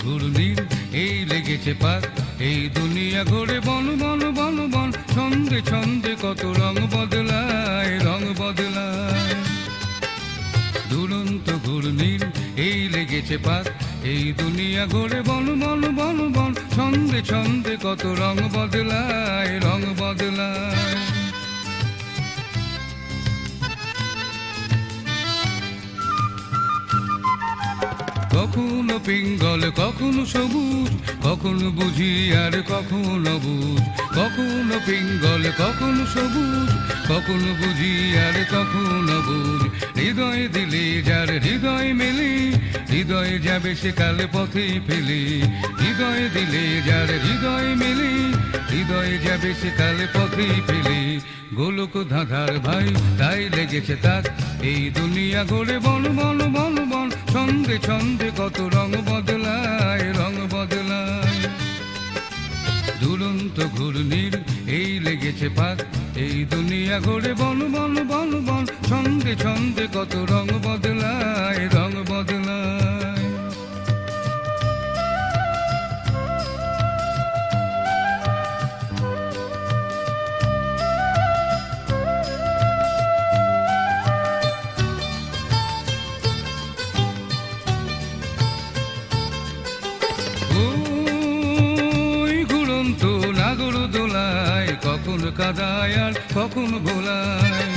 ঘূর্ণির এই লেগেছে পাক, এই দুনিয়া ঘোরে বন বন বন বন, ছন্দে ছন্দে কত রং বদলায়, রং বদলায়। দুরন্ত ঘূর্ণির এই লেগেছে পাক, এই দুনিয়া ঘোরে বন বন বন বন, ছন্দে ছন্দে কত রং বদলায়, রং বদলায়। কখনো পিঙ্গল কখনো সবুজ, কখনো বুঝি আর কখনো বুঝ, কখনো পিঙ্গল কখনো সবুজ, কখনো বুঝি আর কখনো বুঝ। হৃদয় দিলে যার হৃদয় মেলে, হৃদয় যাবে সে কালে পথেই ফেলে। হৃদয় দিলে যার হৃদয় মেলে, হৃদয় যাবে সে কালে পথেই ফেলে। গোলক ধাঁধার ভাই তাই লেগেছে তাক, এই দুনিয়া ঘোরে বন বন বন বন, ছন্দে ছন্দে কত রং বদলায়, রং বদলায়। দুরন্ত ঘূর্ণির এই লেগেছে পাক, এই দুনিয়া ঘোরে বন বন বন বন, ছন্দে ছন্দে কত রং বদলায়, রং বদলায়। কখন কাদায় আর কখন ভোলায়,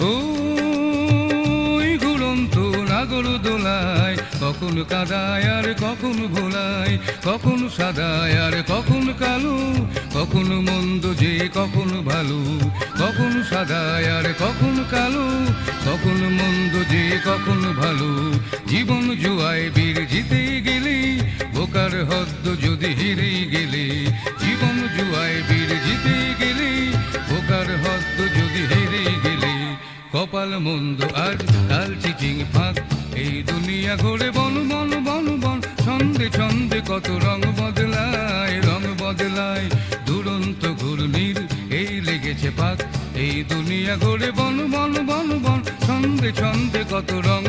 ওই ঘুরন্ত নাগর দোলায়, কখন কাদায় আর কখন ভোলায়, কখন সাদায় আর কখন কালো, কখন মন্দ যে কখন ভালো, কখন সাদায় আর কখন কালো, কখন মন্দ যে কখন ভালো। জীবন জুয়ায় বীর জিতে গেলে, বোকার হদ্দ যদি হেরে গেলে। জীবন জুয়ায় বীর জিতে গেলে, বোকার হদ্দ যদি হেরে গেলে। কপাল মন্দ আজ কাল চিটিং ফাঁক, এই দুনিয়া ঘোরে বন বন বন বন, ছন্দে ছন্দে কত রং বদলায়, রং বদলায়। দুরন্ত ঘূর্ণির এই লেগেছে পাক, এই দুনিয়া ঘোরে বন বন বন বন, ছন্দে ছন্দে কত রং